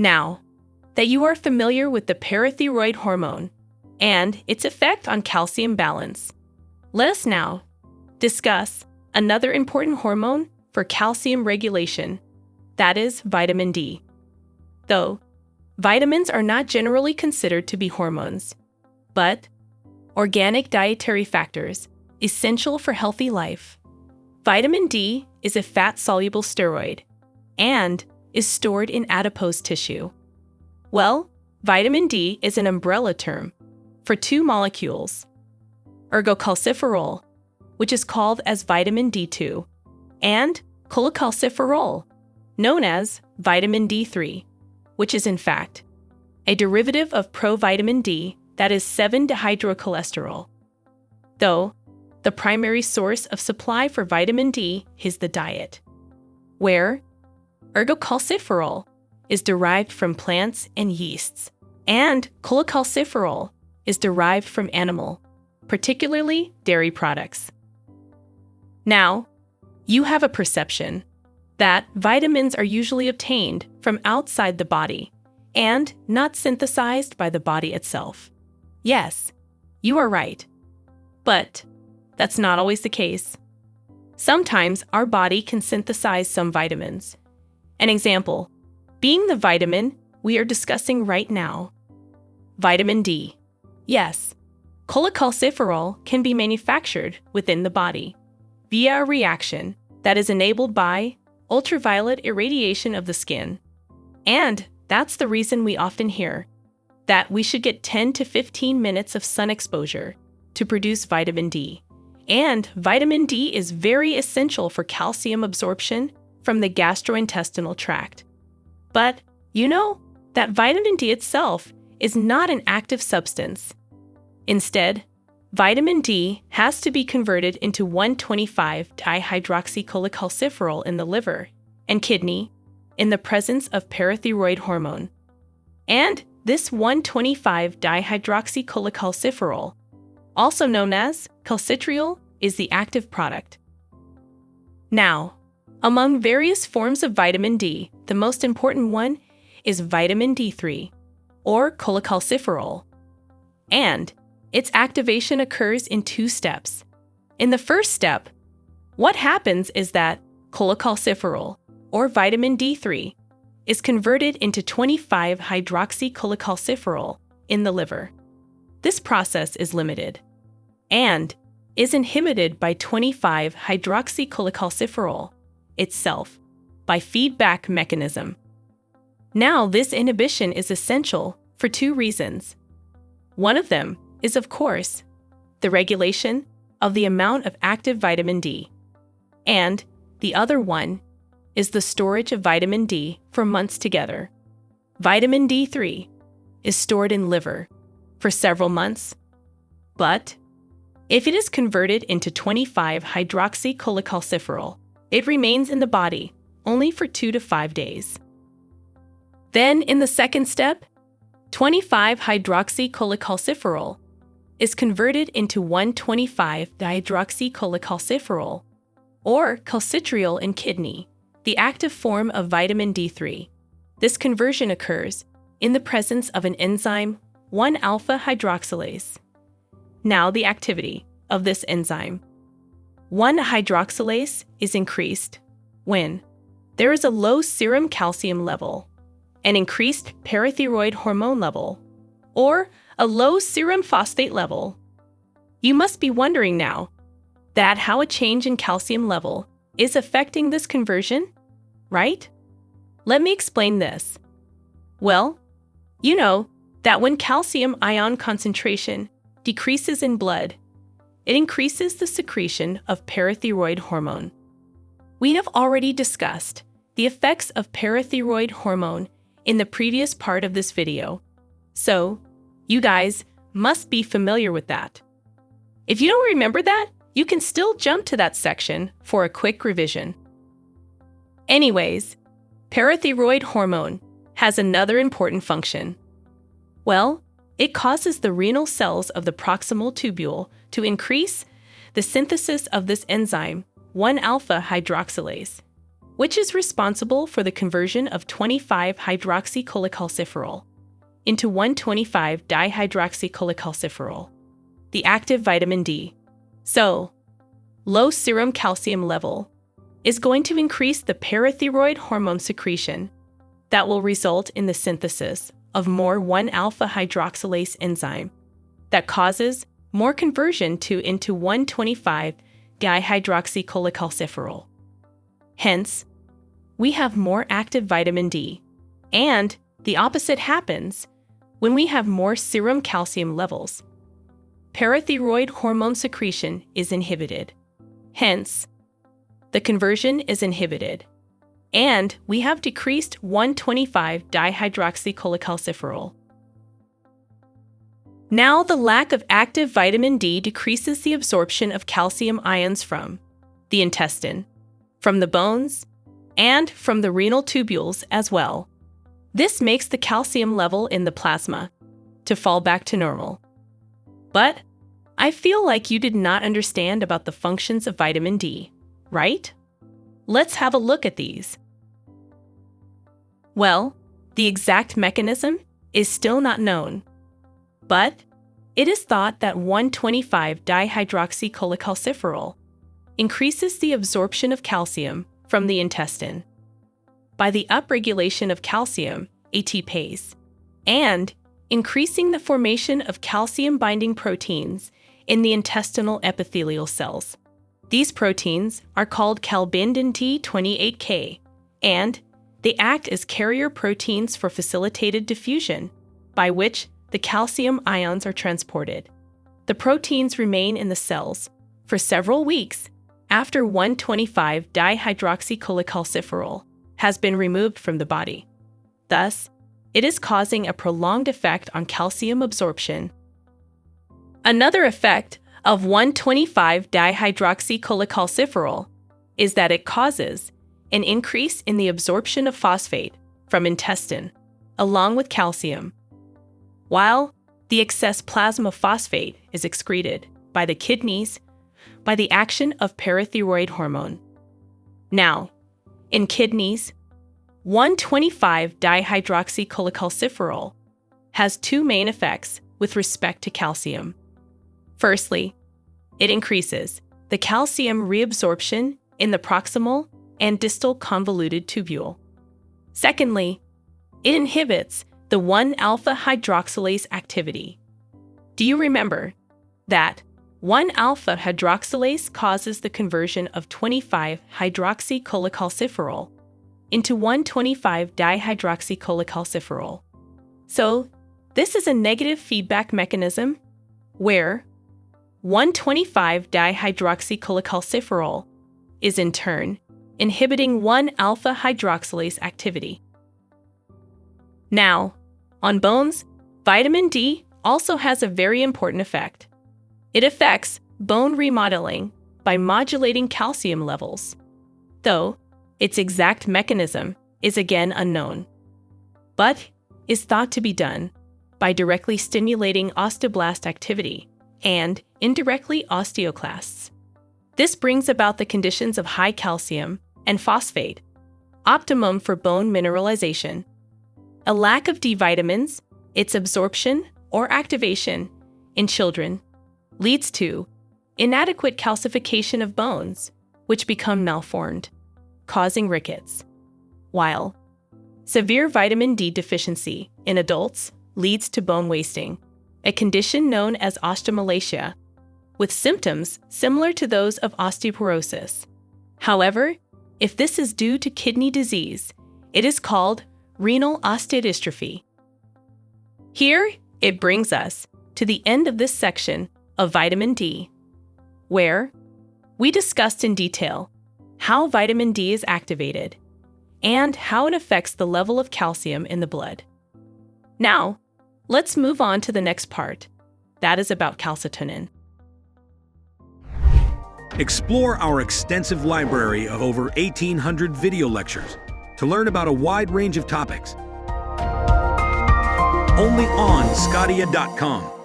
Now that you are familiar with the parathyroid hormone and its effect on calcium balance, let us now discuss another important hormone for calcium regulation, that is vitamin D. Though vitamins are not generally considered to be hormones, but organic dietary factors essential for healthy life. Vitamin D is a fat-soluble steroid and is stored in adipose tissue. Well, vitamin D is an umbrella term for two molecules, ergocalciferol, which is called as vitamin D2, and cholecalciferol, known as vitamin D3, which is in fact a derivative of provitamin D, that is 7-dehydrocholesterol. Though the primary source of supply for vitamin D is the diet, where ergocalciferol is derived from plants and yeasts, and cholecalciferol is derived from animal, particularly dairy products. Now, you have a perception that vitamins are usually obtained from outside the body and not synthesized by the body itself. Yes, you are right. But that's not always the case. Sometimes our body can synthesize some vitamins. An example being the vitamin we are discussing right now, vitamin D. Yes, cholecalciferol can be manufactured within the body via a reaction that is enabled by ultraviolet irradiation of the skin. And that's the reason we often hear that we should get 10 to 15 minutes of sun exposure to produce vitamin D. And vitamin D is very essential for calcium absorption from the gastrointestinal tract. But you know that vitamin D itself is not an active substance. Instead, vitamin D has to be converted into 1,25-dihydroxycholecalciferol in the liver and kidney in the presence of parathyroid hormone. And this 1,25-dihydroxycholecalciferol, also known as calcitriol, is the active product. Now, among various forms of vitamin D, the most important one is vitamin D3, or cholecalciferol, and its activation occurs in two steps. In the first step, what happens is that cholecalciferol, or vitamin D3, is converted into 25-hydroxycholecalciferol in the liver. This process is limited and is inhibited by 25-hydroxycholecalciferol itself by feedback mechanism. Now, this inhibition is essential for two reasons. One of them is, of course, the regulation of the amount of active vitamin D, and the other one is the storage of vitamin D for months together. Vitamin D3 is stored in liver for several months, but if it is converted into 25-hydroxycholecalciferol, it remains in the body only for 2 to 5 days. Then, in the second step, 25-hydroxycholecalciferol is converted into 1,25-dihydroxycholecalciferol, or calcitriol in kidney, the active form of vitamin D3. This conversion occurs in the presence of an enzyme 1-alpha-hydroxylase. Now, the activity of this enzyme 1-hydroxylase is increased when there is a low serum calcium level, an increased parathyroid hormone level, or a low serum phosphate level. You must be wondering now that how a change in calcium level is affecting this conversion, right? Let me explain this. Well, you know that when calcium ion concentration decreases in blood, it increases the secretion of parathyroid hormone. We have already discussed the effects of parathyroid hormone in the previous part of this video, so you guys must be familiar with that. If you don't remember that, you can still jump to that section for a quick revision. Anyways, parathyroid hormone has another important function. Well, it causes the renal cells of the proximal tubule to increase the synthesis of this enzyme 1-alpha-hydroxylase, which is responsible for the conversion of 25-hydroxycholecalciferol into 1,25-dihydroxycholecalciferol, the active vitamin D. So, low serum calcium level is going to increase the parathyroid hormone secretion that will result in the synthesis of more 1-alpha hydroxylase enzyme that causes more conversion into 1,25-dihydroxycholecalciferol. Hence, we have more active vitamin D, and the opposite happens when we have more serum calcium levels. Parathyroid hormone secretion is inhibited. Hence, the conversion is inhibited, and we have decreased 1,25-dihydroxycholecalciferol. Now, the lack of active vitamin D decreases the absorption of calcium ions from the intestine, from the bones, and from the renal tubules as well. This makes the calcium level in the plasma to fall back to normal. But I feel like you did not understand about the functions of vitamin D, right? Let's have a look at these. Well, the exact mechanism is still not known, but it is thought that 1,25-dihydroxycholecalciferol increases the absorption of calcium from the intestine by the upregulation of calcium ATPase and increasing the formation of calcium-binding proteins in the intestinal epithelial cells. These proteins are called calbindin T28K, and they act as carrier proteins for facilitated diffusion, by which the calcium ions are transported. The proteins remain in the cells for several weeks after 1,25-dihydroxycholecalciferol has been removed from the body. Thus, it is causing a prolonged effect on calcium absorption. Another effect of 1,25-dihydroxycholecalciferol is that it causes an increase in the absorption of phosphate from intestine, along with calcium, while the excess plasma phosphate is excreted by the kidneys by the action of parathyroid hormone. Now, in kidneys, 1,25-dihydroxycholecalciferol has two main effects with respect to calcium. Firstly, it increases the calcium reabsorption in the proximal and distal convoluted tubule. Secondly, it inhibits the 1-alpha hydroxylase activity. Do you remember that 1-alpha hydroxylase causes the conversion of 25-hydroxycholecalciferol into 1,25-dihydroxycholecalciferol? So, this is a negative feedback mechanism where 1,25-dihydroxycholecalciferol is in turn inhibiting 1-alpha hydroxylase activity. Now, on bones, vitamin D also has a very important effect. It affects bone remodeling by modulating calcium levels, though its exact mechanism is again unknown, but is thought to be done by directly stimulating osteoblast activity and indirectly osteoclasts. This brings about the conditions of high calcium and phosphate, optimum for bone mineralization. A lack of D vitamins, its absorption or activation in children leads to inadequate calcification of bones, which become malformed, causing rickets, while severe vitamin D deficiency in adults leads to bone wasting, a condition known as osteomalacia, with symptoms similar to those of osteoporosis. However, if this is due to kidney disease, it is called renal osteodystrophy. Here, it brings us to the end of this section of vitamin D, where we discussed in detail how vitamin D is activated and how it affects the level of calcium in the blood. Now, let's move on to the next part. That is about calcitonin. Explore our extensive library of over 1,800 video lectures to learn about a wide range of topics. Only on sqadia.com.